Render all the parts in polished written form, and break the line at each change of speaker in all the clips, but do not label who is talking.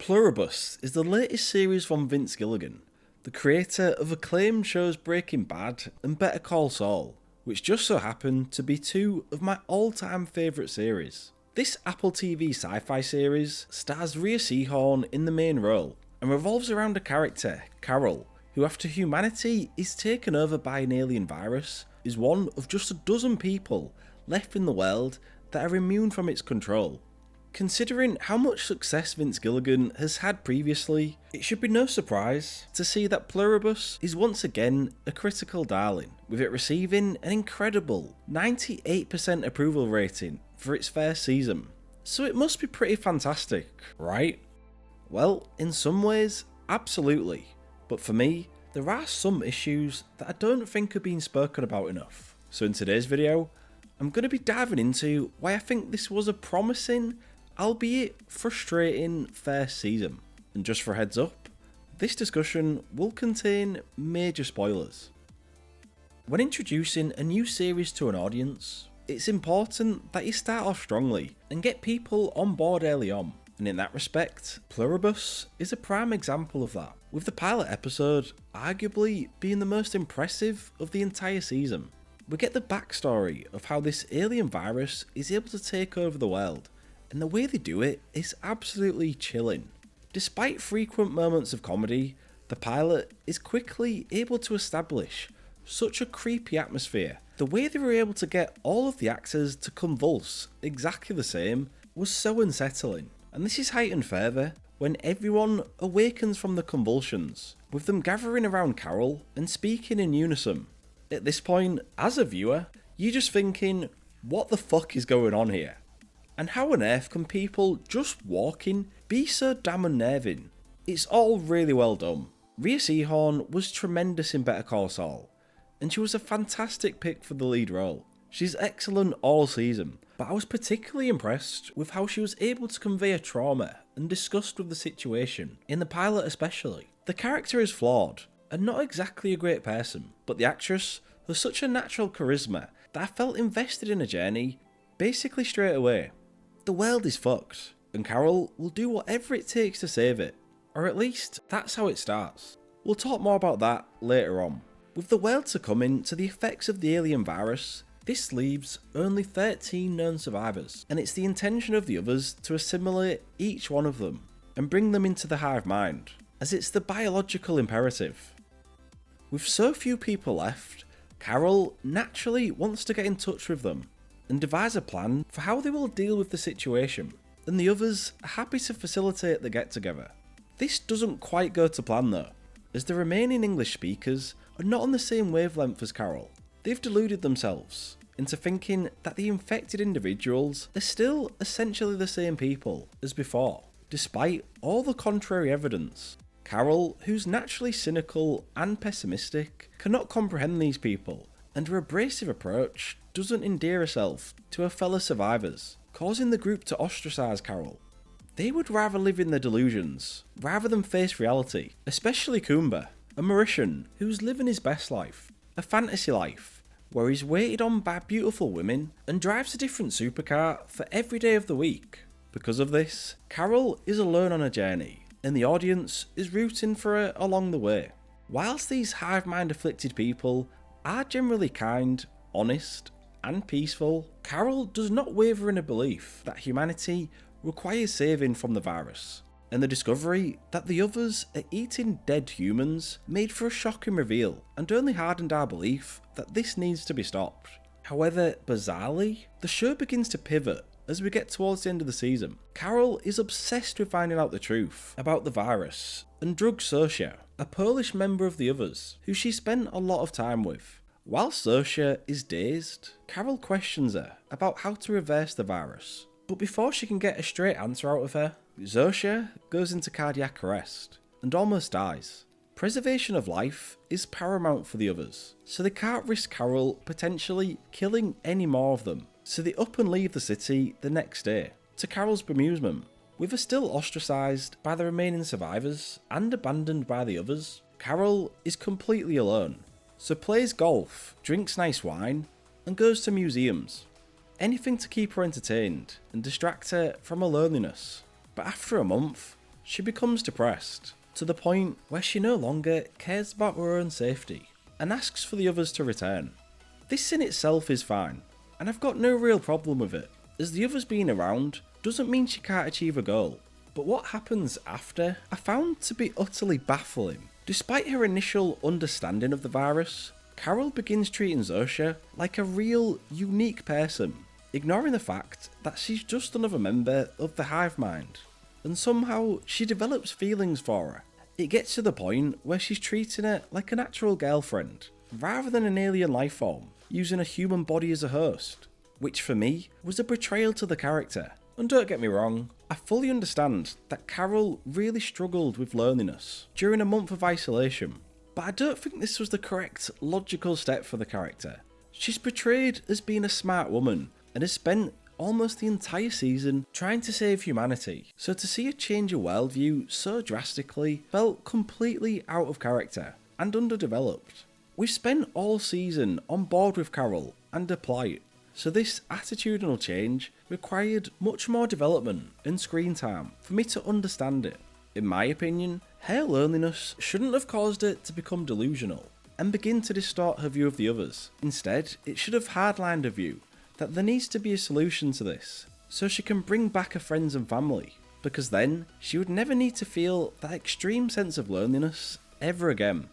Pluribus is the latest series from Vince Gilligan, the creator of acclaimed shows Breaking Bad and Better Call Saul, which just so happen to be two of my all-time favourite series. This Apple TV sci-fi series stars Rhea Seehorn in the main role and revolves around a character, Carol, who after humanity is taken over by an alien virus, is one of just a dozen people left in the world that are immune from its control. Considering how much success Vince Gilligan has had previously, it should be no surprise to see that Pluribus is once again a critical darling, with it receiving an incredible 98% approval rating for its first season. So it must be pretty fantastic, right? Well, in some ways, absolutely. But for me, there are some issues that I don't think are being spoken about enough. So in today's video, I'm going to be diving into why I think this was a promising, albeit frustrating, first season. And just for a heads up, this discussion will contain major spoilers. When introducing a new series to an audience, it's important that you start off strongly and get people on board early on. And in that respect, Pluribus is a prime example of that, with the pilot episode arguably being the most impressive of the entire season. We get the backstory of how this alien virus is able to take over the world, and the way they do it is absolutely chilling. Despite frequent moments of comedy, the pilot is quickly able to establish such a creepy atmosphere. The way they were able to get all of the actors to convulse exactly the same was so unsettling, and this is heightened further when everyone awakens from the convulsions, with them gathering around Carol and speaking in unison. At this point, as a viewer, you're just thinking, what the fuck is going on here? And how on earth can people just walking be so damn unnerving? It's all really well done. Rhea Seehorn was tremendous in Better Call Saul, and she was a fantastic pick for the lead role. She's excellent all season, but I was particularly impressed with how she was able to convey a trauma and disgust with the situation, in the pilot especially. The character is flawed, and not exactly a great person, but the actress has such a natural charisma that I felt invested in a journey basically straight away. The world is fucked, and Carol will do whatever it takes to save it, or at least that's how it starts. We'll talk more about that later on. With the world succumbing to the effects of the alien virus, this leaves only 13 known survivors, and it's the intention of the others to assimilate each one of them and bring them into the hive mind, as it's the biological imperative. With so few people left, Carol naturally wants to get in touch with them and devise a plan for how they will deal with the situation, and the others are happy to facilitate the get-together. This doesn't quite go to plan though, as the remaining English speakers are not on the same wavelength as Carol. They've deluded themselves into thinking that the infected individuals are still essentially the same people as before, despite all the contrary evidence. Carol, who's naturally cynical and pessimistic, cannot comprehend these people, and her abrasive approach doesn't endear herself to her fellow survivors, causing the group to ostracise Carol. They would rather live in their delusions, rather than face reality, especially Kumba, a Mauritian who's living his best life, a fantasy life, where he's waited on by beautiful women and drives a different supercar for every day of the week. Because of this, Carol is alone on a journey, and the audience is rooting for her along the way. Whilst these hive mind afflicted people are generally kind, honest, and peaceful, Carol does not waver in a belief that humanity requires saving from the virus, and the discovery that the others are eating dead humans made for a shocking reveal and only hardened our belief that this needs to be stopped. However, bizarrely, the show begins to pivot as we get towards the end of the season. Carol is obsessed with finding out the truth about the virus, and drugs Zosia, a Polish member of the others, who she spent a lot of time with. While Zosia is dazed, Carol questions her about how to reverse the virus. But before she can get a straight answer out of her, Zosia goes into cardiac arrest and almost dies. Preservation of life is paramount for the others, so they can't risk Carol potentially killing any more of them. So they up and leave the city the next day, to Carol's bemusement. With her still ostracised by the remaining survivors and abandoned by the others, Carol is completely alone, so plays golf, drinks nice wine, and goes to museums. Anything to keep her entertained and distract her from her loneliness. But after a month, she becomes depressed, to the point where she no longer cares about her own safety, and asks for the others to return. This in itself is fine, and I've got no real problem with it, as the others being around doesn't mean she can't achieve a goal. But what happens after I found to be utterly baffling. Despite her initial understanding of the virus, Carol begins treating Zosha like a real, unique person, ignoring the fact that she's just another member of the hive mind, and somehow she develops feelings for her. It gets to the point where she's treating her like a natural girlfriend, rather than an alien life form, using a human body as a host, which for me was a betrayal to the character. And don't get me wrong, I fully understand that Carol really struggled with loneliness during a month of isolation, but I don't think this was the correct logical step for the character. She's portrayed as being a smart woman and has spent almost the entire season trying to save humanity, so to see her change her worldview so drastically felt completely out of character and underdeveloped. We've spent all season on board with Carol and her plight, so this attitudinal change required much more development and screen time for me to understand it. In my opinion, her loneliness shouldn't have caused her to become delusional and begin to distort her view of the others. Instead, it should have hardlined her view that there needs to be a solution to this, so she can bring back her friends and family, because then she would never need to feel that extreme sense of loneliness ever again.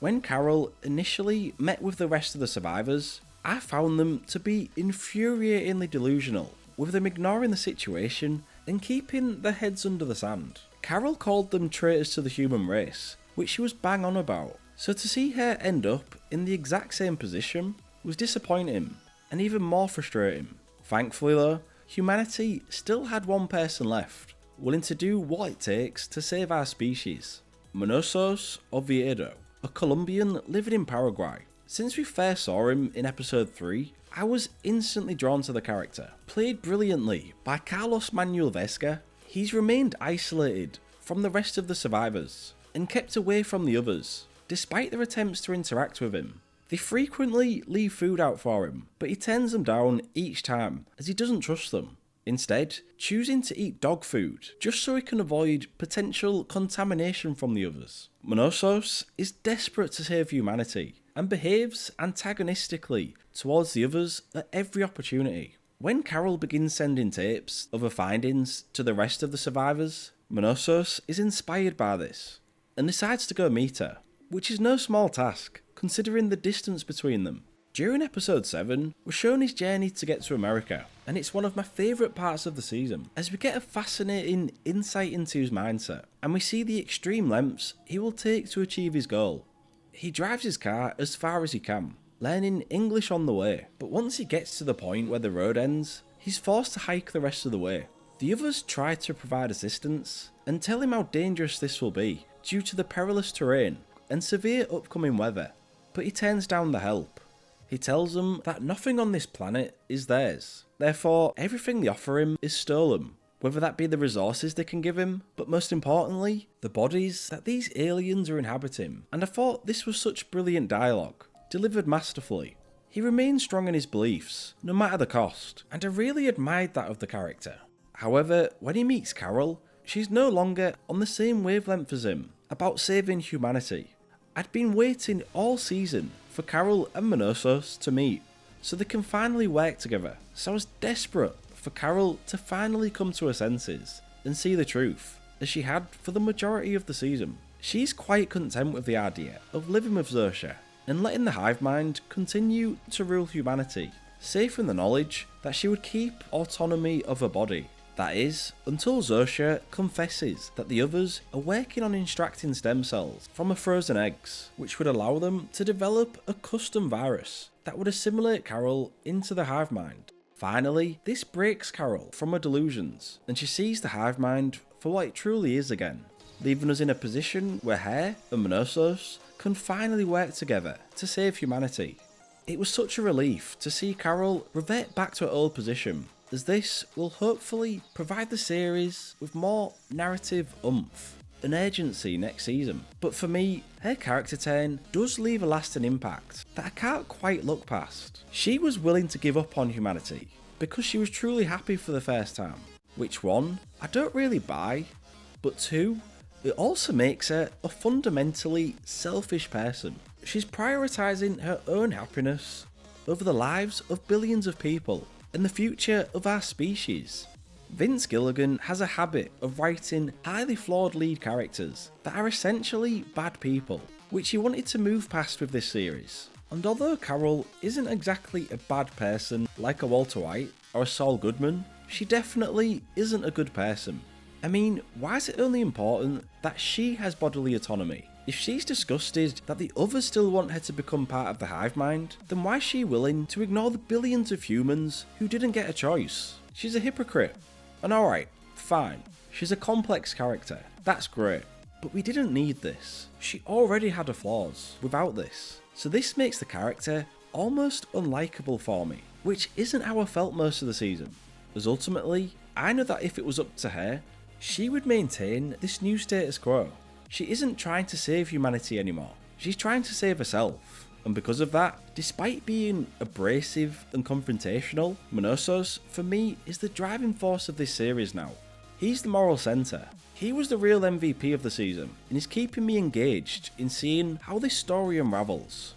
When Carol initially met with the rest of the survivors, I found them to be infuriatingly delusional, with them ignoring the situation and keeping their heads under the sand. Carol called them traitors to the human race, which she was bang on about, so to see her end up in the exact same position was disappointing and even more frustrating. Thankfully though, humanity still had one person left, willing to do what it takes to save our species. Manosos Oviedo, a Colombian living in Paraguay. Since we first saw him in episode 3, I was instantly drawn to the character. Played brilliantly by Carlos Manuel Vesca, he's remained isolated from the rest of the survivors and kept away from the others, despite their attempts to interact with him. They frequently leave food out for him, but he turns them down each time as he doesn't trust them, instead choosing to eat dog food just so he can avoid potential contamination from the others. Manosos is desperate to save humanity and behaves antagonistically towards the others at every opportunity. When Carol begins sending tapes of her findings to the rest of the survivors, Manosos is inspired by this and decides to go meet her, which is no small task considering the distance between them. During episode 7, we're shown his journey to get to America, and it's one of my favourite parts of the season, as we get a fascinating insight into his mindset, and we see the extreme lengths he will take to achieve his goal. He drives his car as far as he can, learning English on the way, but once he gets to the point where the road ends, he's forced to hike the rest of the way. The others try to provide assistance and tell him how dangerous this will be due to the perilous terrain and severe upcoming weather, but he turns down the help. He tells them that nothing on this planet is theirs, therefore everything they offer him is stolen, whether that be the resources they can give him, but most importantly, the bodies that these aliens are inhabiting. And I thought this was such brilliant dialogue, delivered masterfully. He remains strong in his beliefs, no matter the cost, and I really admired that of the character. However, when he meets Carol, she's no longer on the same wavelength as him about saving humanity. I'd been waiting all season for Carol and Manosos to meet, so they can finally work together, so I was desperate for Carol to finally come to her senses and see the truth, as she had for the majority of the season. She's quite content with the idea of living with Zosha and letting the hive mind continue to rule humanity, safe in the knowledge that she would keep autonomy of her body. That is, until Zosha confesses that the others are working on extracting stem cells from her frozen eggs, which would allow them to develop a custom virus that would assimilate Carol into the hive mind. Finally, this breaks Carol from her delusions, and she sees the hive mind for what it truly is again, leaving us in a position where her and Manosos can finally work together to save humanity. It was such a relief to see Carol revert back to her old position, as this will hopefully provide the series with more narrative oomph and urgency next season. But for me, her character turn does leave a lasting impact that I can't quite look past. She was willing to give up on humanity because she was truly happy for the first time, which one I don't really buy, But 2, it also makes her a fundamentally selfish person. She's prioritising her own happiness over the lives of billions of people and the future of our species. Vince Gilligan has a habit of writing highly flawed lead characters that are essentially bad people, which he wanted to move past with this series. And although Carol isn't exactly a bad person like a Walter White or a Saul Goodman, she definitely isn't a good person. I mean, why is it only important that she has bodily autonomy? If she's disgusted that the others still want her to become part of the hive mind, then why is she willing to ignore the billions of humans who didn't get a choice? She's a hypocrite. And alright, fine, she's a complex character, that's great, but we didn't need this. She already had her flaws without this. So this makes the character almost unlikable for me, which isn't how I felt most of the season. As ultimately, I know that if it was up to her, she would maintain this new status quo. She isn't trying to save humanity anymore, she's trying to save herself. And because of that, despite being abrasive and confrontational, Monosos, for me, is the driving force of this series now. He's the moral centre. He was the real MVP of the season, and is keeping me engaged in seeing how this story unravels.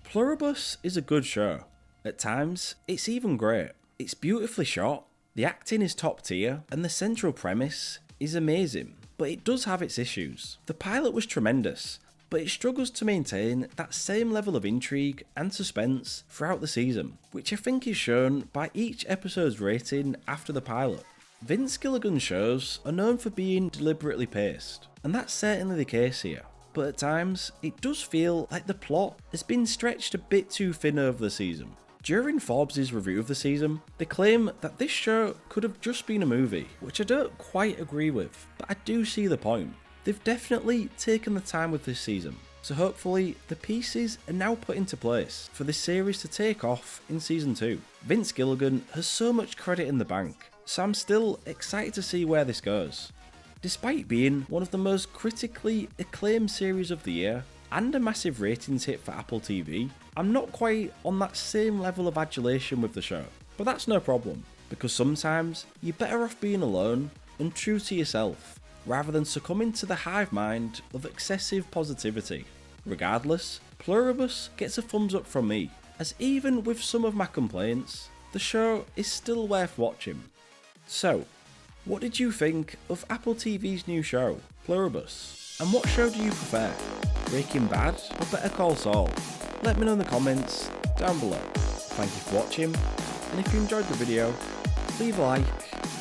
Pluribus is a good show. At times, it's even great. It's beautifully shot, the acting is top tier, and the central premise is amazing. But it does have its issues. The pilot was tremendous, but it struggles to maintain that same level of intrigue and suspense throughout the season, which I think is shown by each episode's rating after the pilot. Vince Gilligan's shows are known for being deliberately paced, and that's certainly the case here, but at times it does feel like the plot has been stretched a bit too thin over the season. During Forbes' review of the season, they claim that this show could have just been a movie, which I don't quite agree with, but I do see the point. They've definitely taken the time with this season, so hopefully the pieces are now put into place for this series to take off in season 2. Vince Gilligan has so much credit in the bank, so I'm still excited to see where this goes. Despite being one of the most critically acclaimed series of the year, and a massive ratings hit for Apple TV, I'm not quite on that same level of adulation with the show. But that's no problem, because sometimes you're better off being alone and true to yourself, rather than succumbing to the hive mind of excessive positivity. Regardless, Pluribus gets a thumbs up from me, as even with some of my complaints, the show is still worth watching. So, what did you think of Apple TV's new show, Pluribus? And what show do you prefer, Breaking Bad or Better Call Saul? Let me know in the comments down below. Thank you for watching, and if you enjoyed the video, leave a like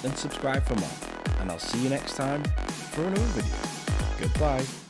and subscribe for more, and I'll see you next time for another video. Goodbye.